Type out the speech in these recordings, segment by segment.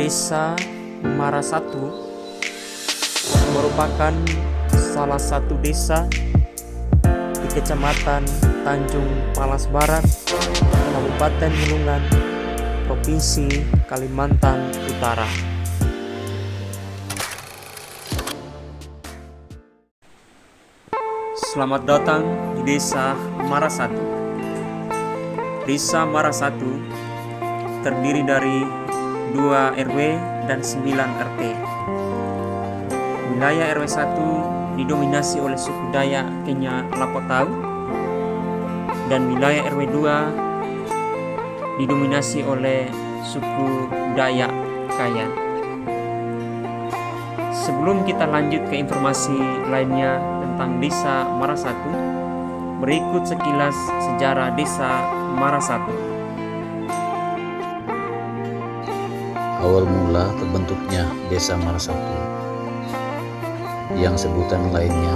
Desa Marasatu merupakan salah satu desa di Kecamatan Tanjung Palas Barat, Kabupaten Bulungan, Provinsi Kalimantan Utara. Selamat datang di Desa Marasatu. Desa Marasatu terdiri dari 2 RW dan 9 RT. Wilayah RW 1 didominasi oleh suku Dayak Kenya Lapotau, dan wilayah RW 2 didominasi oleh suku Dayak Kayan. Sebelum kita lanjut ke informasi lainnya tentang Desa Marasatu, berikut sekilas sejarah Desa Marasatu. Awal mula terbentuknya Desa Marasatu, yang sebutan lainnya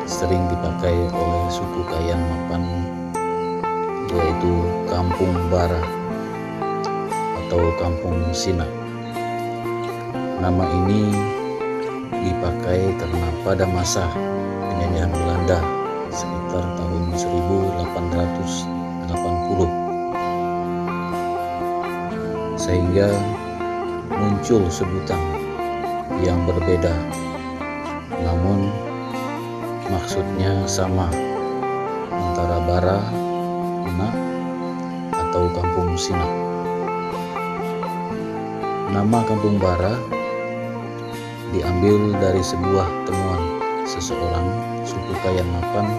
sering dipakai oleh suku Kayan Mapan, yaitu Kampung Bara atau Kampung Sina. Nama ini dipakai karena pada masa penjajahan Belanda sekitar tahun 1880, sehingga muncul sebutan yang berbeda, namun maksudnya sama, antara Bara, Una, atau Kampung Sina. Nama Kampung Bara diambil dari sebuah temuan seseorang suku Kayan Mapan.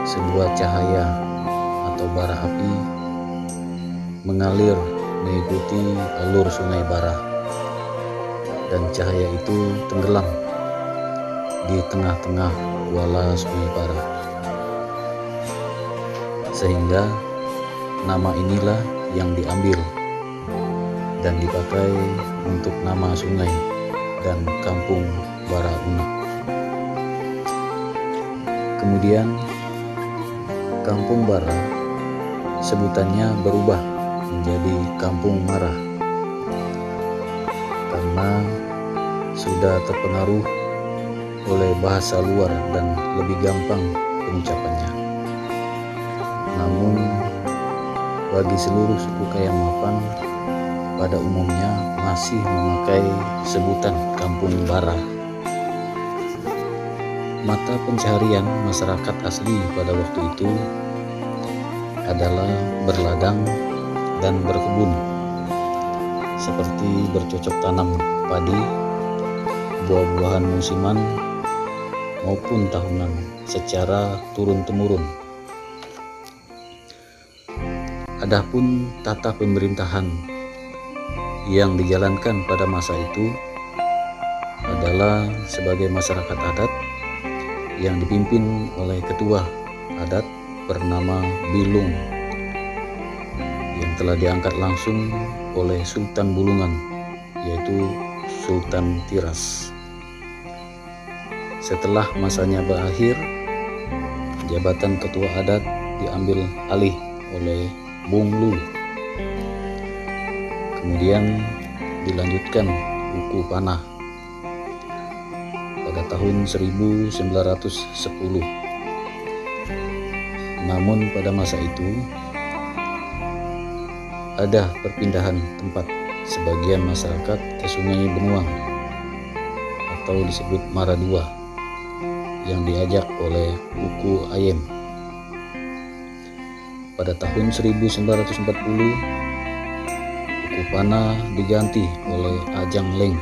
Sebuah cahaya atau bara api mengalir mengikuti alur sungai Bara, dan cahaya itu tenggelam di tengah-tengah kuala sungai Bara, sehingga nama inilah yang diambil dan dipakai untuk nama sungai dan Kampung Bara Una. Kemudian Kampung Bara sebutannya berubah menjadi Kampung Mara karena sudah terpengaruh oleh bahasa luar dan lebih gampang pengucapannya. Namun bagi seluruh suku Kayan Mapan pada umumnya masih memakai sebutan Kampung Bara. Mata pencaharian masyarakat asli pada waktu itu adalah berladang dan berkebun, seperti bercocok tanam padi, buah-buahan musiman maupun tahunan secara turun-temurun. Adapun tata pemerintahan yang dijalankan pada masa itu adalah sebagai masyarakat adat yang dipimpin oleh ketua adat bernama Bilung, yang telah diangkat langsung oleh Sultan Bulungan, yaitu Sultan Tiras. Setelah masanya berakhir, jabatan ketua adat diambil alih oleh Bung Lu. Kemudian dilanjutkan Uku Panah pada tahun 1910. Namun pada masa itu ada perpindahan tempat sebagian masyarakat ke Sungai Benuang atau disebut Mara II yang diajak oleh Uku Ayem. Pada tahun 1940 Uku Panah diganti oleh Ajang Leng.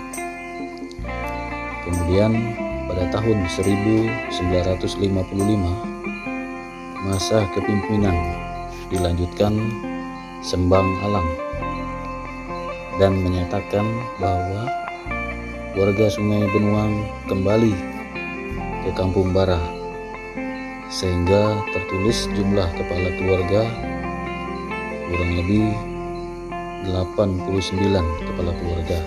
Kemudian pada tahun 1955 masa kepemimpinan dilanjutkan Sembang Alang dan menyatakan bahwa warga Sungai Benuang kembali ke Kampung Bara, sehingga tertulis jumlah kepala keluarga kurang lebih 89 kepala keluarga.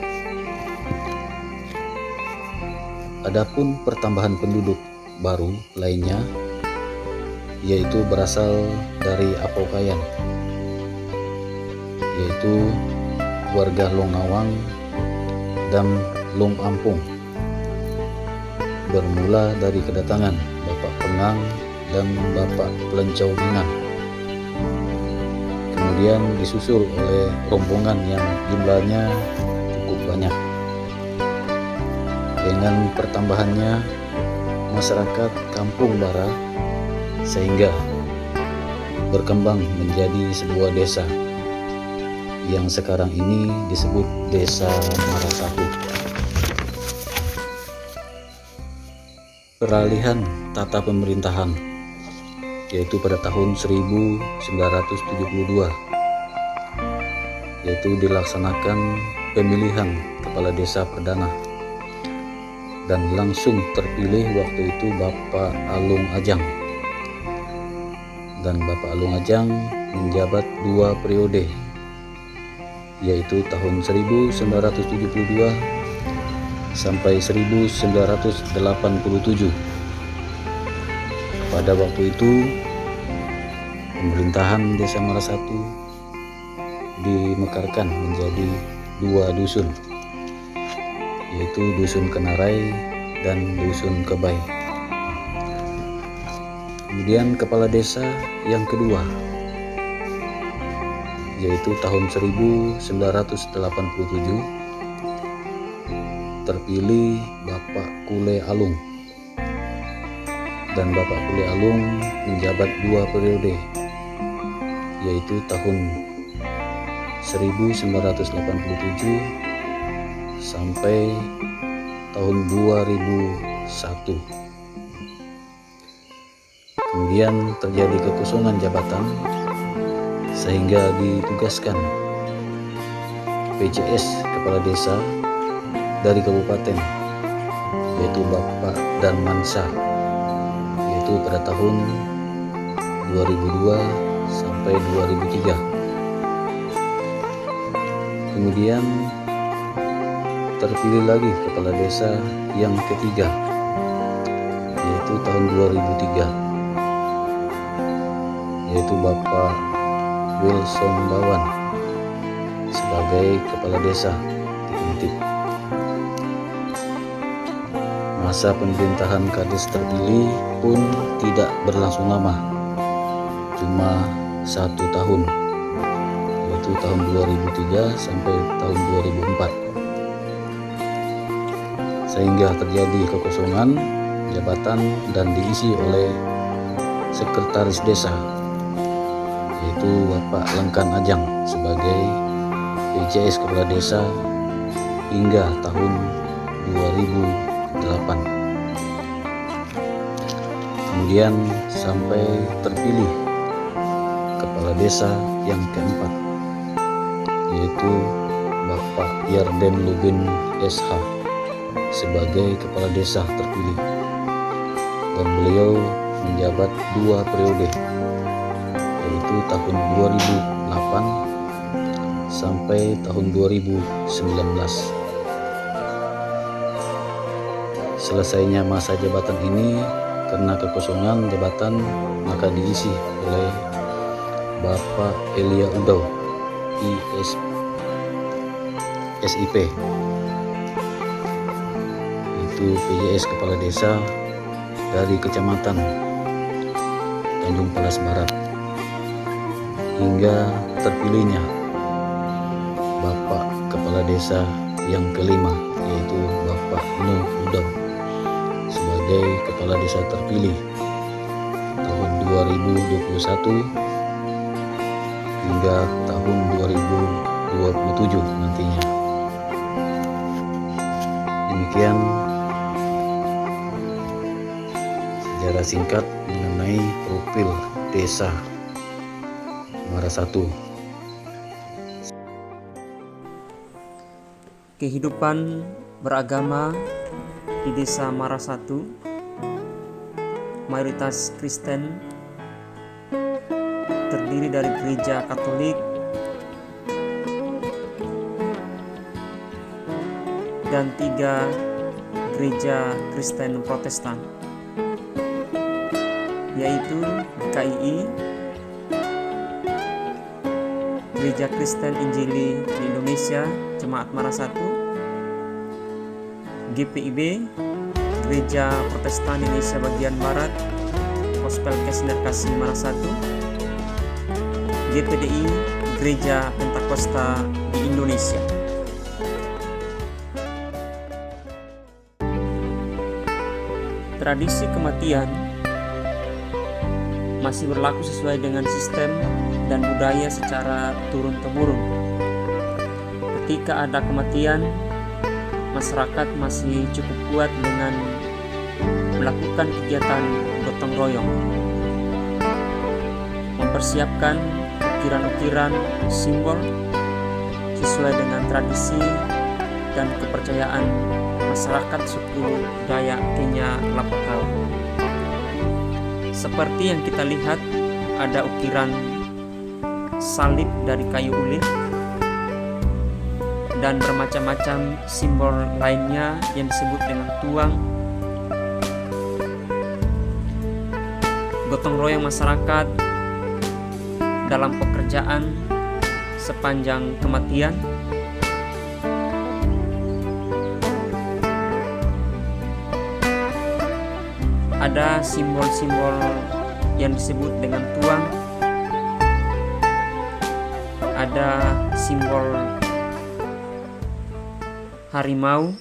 Adapun pertambahan penduduk baru lainnya yaitu berasal dari Apau Kayan, yaitu warga Long Nawang dan Long Ampung, bermula dari kedatangan Bapak Pengang dan Bapak Pelencau Minang. Kemudian disusul oleh rombongan yang jumlahnya cukup banyak. Dengan pertambahannya masyarakat Kampung Bara, sehingga berkembang menjadi sebuah desa yang sekarang ini disebut Desa Marasatu. Peralihan tata pemerintahan yaitu pada tahun 1972, yaitu dilaksanakan pemilihan kepala desa perdana, dan langsung terpilih waktu itu Bapak Alung Ajang. Dan Bapak Alung Ajang menjabat 2 periode, yaitu tahun 1972 sampai 1987. Pada waktu itu pemerintahan Desa Marasatu dimekarkan menjadi 2 dusun, yaitu Dusun Kenarai dan Dusun Kebai. Kemudian kepala desa yang kedua, yaitu tahun 1987, terpilih Bapak Kule Alung, dan Bapak Kule Alung menjabat 2 periode, yaitu tahun 1987 sampai tahun 2001. Kemudian terjadi kekosongan jabatan sehingga ditugaskan PJS kepala desa dari kabupaten, yaitu Bapak Danmansyah, yaitu pada tahun 2002 sampai 2003. Kemudian terpilih lagi kepala desa yang ketiga, yaitu tahun 2003, yaitu Bapak Wilson Bawan sebagai kepala desa definitif. Masa pemerintahan Kades terpilih pun tidak berlangsung lama, cuma 1 tahun, yaitu tahun 2003 sampai tahun 2004, sehingga terjadi kekosongan jabatan dan diisi oleh sekretaris desa, yaitu Bapak Lengkan Ajang sebagai PJS kepala desa hingga tahun 2008. Kemudian sampai terpilih kepala desa yang keempat, yaitu Bapak Yarden Lubin SH sebagai kepala desa terpilih, dan beliau menjabat 2 periode, yaitu tahun 2008 sampai tahun 2019. Selesainya masa jabatan ini karena kekosongan jabatan, maka diisi oleh Bapak Elia Udau SIP, itu PJS kepala desa dari Kecamatan Tanjung Palas Barat, hingga terpilihnya Bapak kepala desa yang kelima, yaitu Bapak Nuh Udau sebagai kepala desa terpilih tahun 2021 hingga tahun 2027 nantinya. Demikian sejarah singkat mengenai profil Desa Marasatu. Kehidupan beragama di Desa Marasatu mayoritas Kristen, terdiri dari gereja Katolik dan 3 gereja Kristen Protestan, yaitu GKII, Gereja Kristen Injili di Indonesia Jemaat Mara 1, GPIB Gereja Protestan Indonesia bagian Barat Gospel Kesner Kasih Mara 1, GPDI Gereja Pentakosta di Indonesia. Tradisi kematian masih berlaku sesuai dengan sistem dan budaya secara turun-temurun. Ketika ada kematian, masyarakat masih cukup kuat dengan melakukan kegiatan gotong royong, mempersiapkan ukiran-ukiran simbol sesuai dengan tradisi dan kepercayaan masyarakat suku Dayak Kenya Lapakau. Seperti yang kita lihat, ada ukiran salib dari kayu ulin dan bermacam-macam simbol lainnya yang disebut dengan tuang. Gotong royong masyarakat dalam pekerjaan sepanjang kematian. Ada simbol-simbol yang disebut dengan tuang. Ada simbol harimau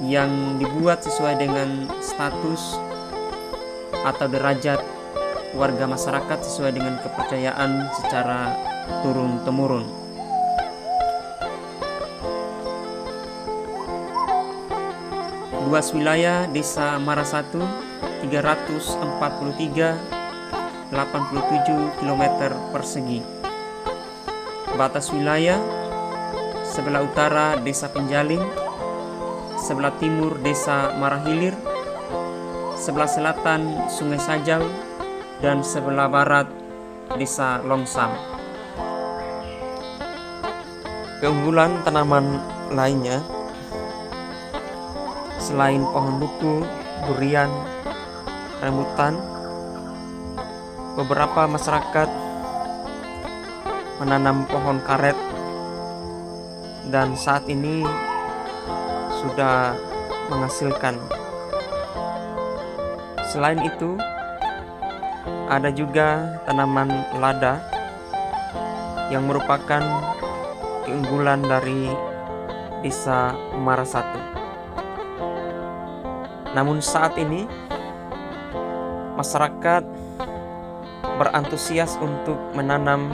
yang dibuat sesuai dengan status atau derajat warga masyarakat sesuai dengan kepercayaan secara turun-temurun. Luas wilayah Desa Mara 1 343,87 km persegi. Batas wilayah: sebelah utara Desa Penjaling, sebelah timur Desa Marahilir, sebelah selatan Sungai Sajau, dan sebelah barat Desa Longsam. Keunggulan tanaman lainnya selain pohon duku, durian, rambutan, beberapa masyarakat menanam pohon karet dan saat ini sudah menghasilkan. Selain itu, ada juga tanaman lada yang merupakan keunggulan dari Desa Mara 1. Namun saat ini masyarakat berantusias untuk menanam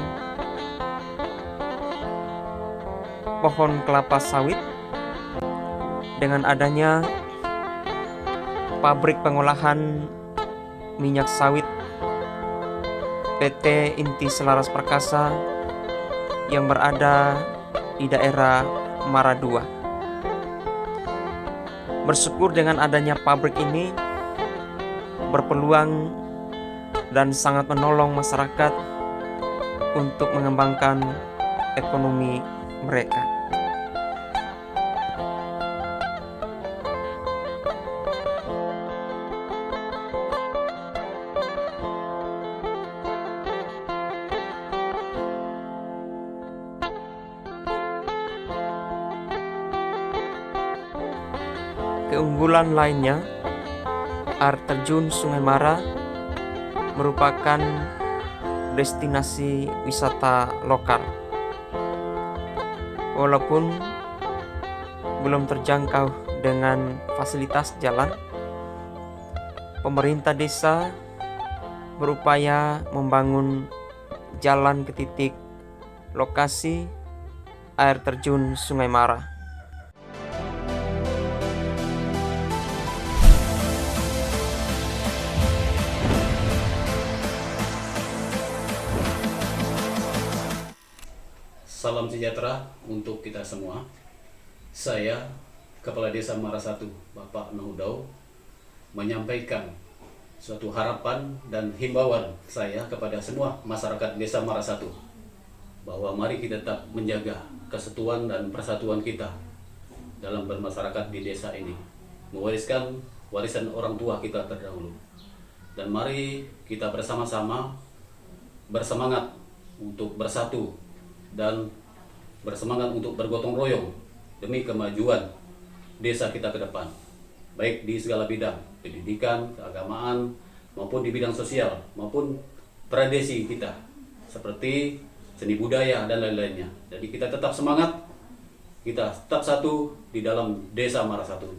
pohon kelapa sawit dengan adanya pabrik pengolahan minyak sawit PT Inti Selaras Perkasa yang berada di daerah Mara 2. Bersyukur dengan adanya pabrik ini berpeluang dan sangat menolong masyarakat untuk mengembangkan ekonomi mereka. Keunggulan lainnya, air terjun Sungai Mara merupakan destinasi wisata lokal. Walaupun belum terjangkau dengan fasilitas jalan, pemerintah desa berupaya membangun jalan ke titik lokasi air terjun Sungai Mara. Salam sejahtera untuk kita semua. Saya, Kepala Desa Mara 1, Bapak Nahudau, menyampaikan suatu harapan dan himbauan saya kepada semua masyarakat Desa Mara 1 bahwa mari kita tetap menjaga kesatuan dan persatuan kita dalam bermasyarakat di desa ini, mewariskan warisan orang tua kita terdahulu. Dan mari kita bersama-sama bersemangat untuk bersatu dan bersemangat untuk bergotong royong demi kemajuan desa kita ke depan, baik di segala bidang, pendidikan, keagamaan, maupun di bidang sosial, maupun tradisi kita, seperti seni budaya dan lain-lainnya. Jadi kita tetap semangat, kita tetap satu di dalam Desa Marasatu.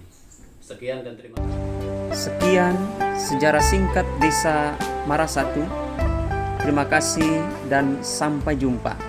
Sekian dan terima kasih. Sekian sejarah singkat Desa Marasatu. Terima kasih dan sampai jumpa.